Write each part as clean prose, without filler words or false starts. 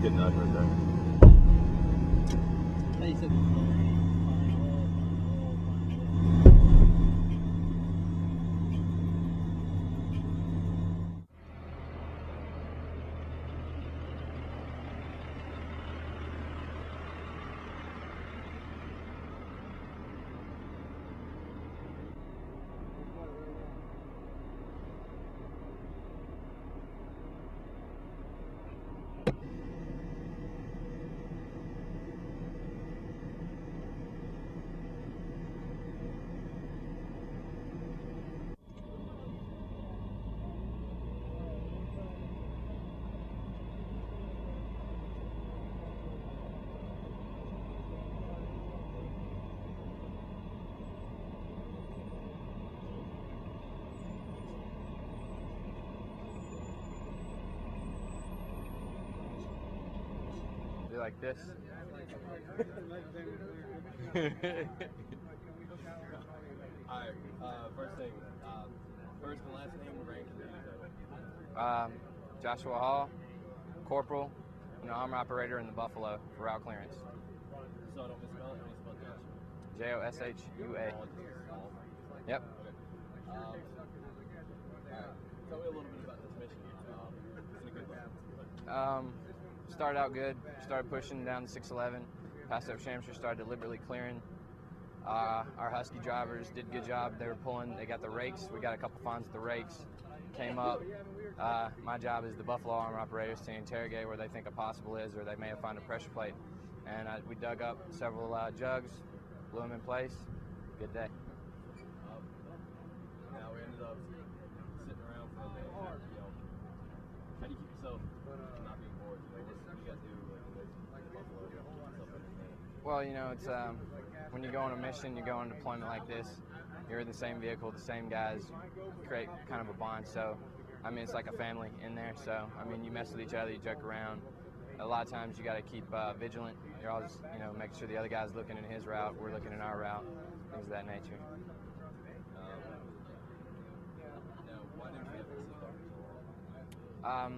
good nudge right there. Like this. Alright, first thing, first and last name, rank, Joshua Hall, Corporal, and Armor Operator in the Buffalo for route clearance. So I don't misspell it, how do you spell Joshua? Joshua. Yep. Okay. Alright, tell me a little bit about this mission. It's in a good way. Started out good, started pushing down to 611, passed up Shamshire, started deliberately clearing. Our Husky drivers did a good job. They were pulling, they got the rakes. We got a couple fines with the rakes. Came up. My job is the Buffalo Armor Operators to interrogate where they think a possible is, or they may have found a pressure plate. And we dug up several jugs, blew them in place. Good day. Now we ended up sitting around for a minute. How do you keep yourself from not being bored? What do you got to do like Buffalo, stuff like that? Well, it's when you go on a mission, you go on a deployment like this, you're in the same vehicle, the same guys, create kind of a bond. So, I mean, it's like a family in there. So, I mean, you mess with each other, you joke around. A lot of times you got to keep vigilant. You're always, making sure the other guy's looking in his route, we're looking in our route, things of that nature. Now, why don't you have to sit there?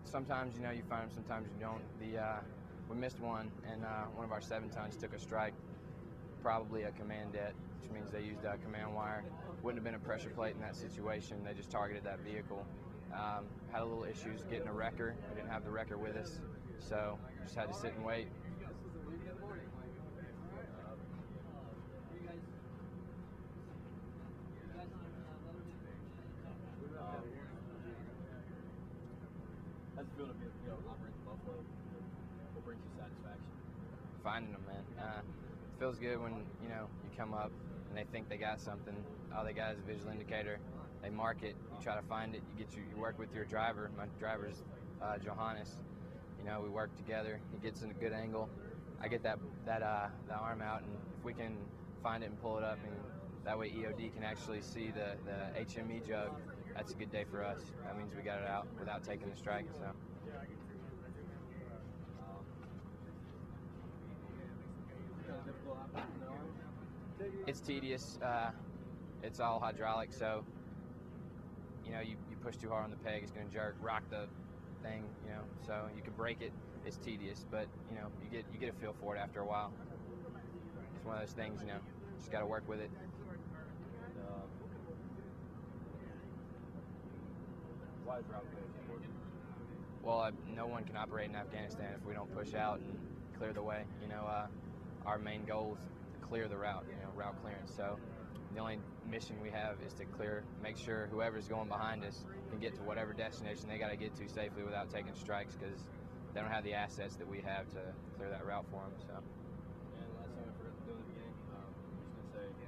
Sometimes, you find them, sometimes you don't. We missed one, and one of our 7-tons took a strike, probably a command det, which means they used a command wire. Wouldn't have been a pressure plate in that situation. They just targeted that vehicle. Had a little issues getting a wrecker. We didn't have the wrecker with us, so just had to sit and wait. How's it feel to be, operate the Buffalo? What brings you satisfaction? Finding them, man. It feels good when, you come up and they think they got something. All they got is a visual indicator. They mark it, you try to find it, you work with your driver. My driver's Johannes. We work together. He gets in a good angle. I get the arm out, and if we can find it and pull it up, and that way EOD can actually see the HME jug, that's a good day for us. That means we got it out without taking the strike. So. It's tedious. It's all hydraulic, so you push too hard on the peg, it's going to jerk, rock the thing. So you can break it. It's tedious, but you get a feel for it after a while. It's one of those things, just got to work with it. Why is route clearance important? Well, no one can operate in Afghanistan if we don't push out and clear the way. Our main goal is to clear the route, route clearance. So the only mission we have is to make sure whoever's going behind us can get to whatever destination they got to get to safely without taking strikes, because they don't have the assets that we have to clear that route for them. So. And last time I forgot to do in the beginning, I'm just going to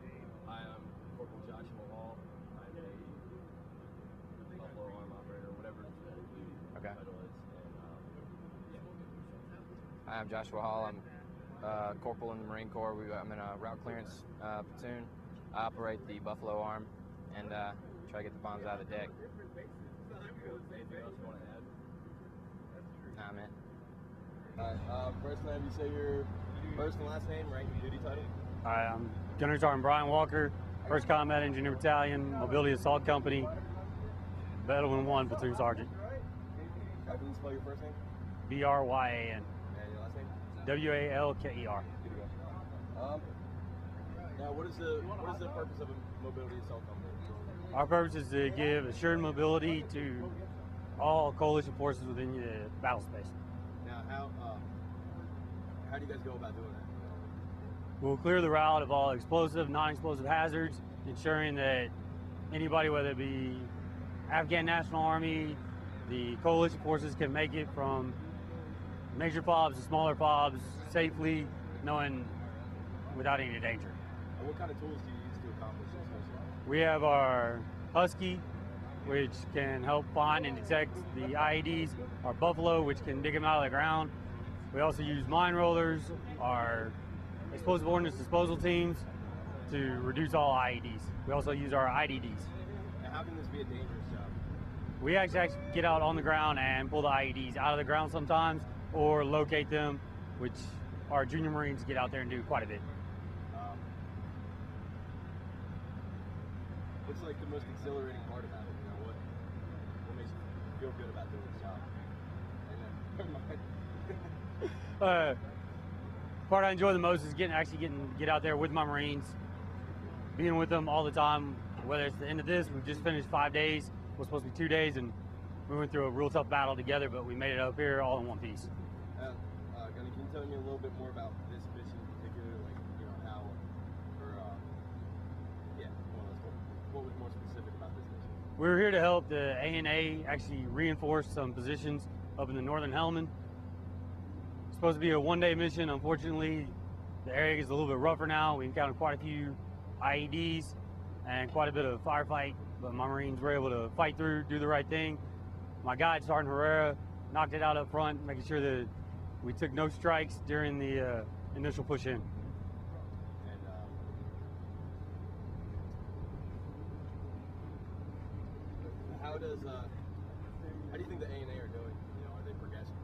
say, hi, I'm Corporal Joshua Hall. I'm a Buffalo Armor Operator, whatever the title is. And, Hi, I'm Joshua Hall. I'm Corporal in the Marine Corps. I'm in a route clearance platoon. I operate the Buffalo Arm and try to get the bombs out of the deck. Anything else you want to add? Nah, man. Alright, first name, you say your first and last name, rank, and duty title? Hi, I'm Gunnery Sergeant Brian Walker, 1st Combat Engineer Battalion, Mobility Assault Company, Bedouin 1 Platoon Sergeant. Can you spell your first name? Bryan. And your last name? Walker. Good to go. Now, what is the purpose of a mobility assault company? Our purpose is to give assured mobility to all coalition forces within the battle space. Now, how do you guys go about doing that? We'll clear the route of all explosive, non-explosive hazards, ensuring that anybody, whether it be Afghan National Army, the coalition forces, can make it from major FOBs to smaller FOBs safely, knowing without any danger. And what kind of tools do you use to accomplish this mission? We have our Husky, which can help find and detect the IEDs, our Buffalo, which can dig them out of the ground. We also use mine rollers, our explosive ordnance disposal teams to reduce all IEDs. We also use our IDDs. Now, how can this be a dangerous job? We actually get out on the ground and pull the IEDs out of the ground sometimes, or locate them, which our junior Marines get out there and do quite a bit. What's like the most exhilarating part about it? You know, what makes you feel good about doing this job? And then, Part I enjoy the most is get out there with my Marines, being with them all the time. Whether it's the end of this, we just finished 5 days. It was supposed to be 2 days, and we went through a real tough battle together, but we made it up here all in one piece. Gunny, can you tell me a little bit more about this mission in particular? Like, you know, how, or what was more specific about this mission? We were here to help the ANA actually reinforce some positions up in the northern Helmand. It's supposed to be a one-day mission. Unfortunately, the area is a little bit rougher now. We encountered quite a few IEDs and quite a bit of firefight, but my Marines were able to fight through, do the right thing. My guide, Sergeant Herrera, knocked it out up front, making sure that we took no strikes during the initial push in. And how do you think the ANA are doing? You know, are they progressing?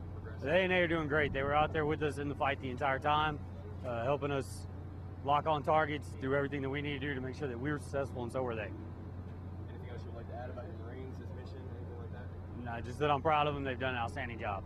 The ANA are doing great. They were out there with us in the fight the entire time, helping us lock on targets, do everything that we need to do to make sure that we were successful, and so were they. Anything else you would like to add about your Marines, this mission, anything like that? No, just that I'm proud of them. They've done an outstanding job.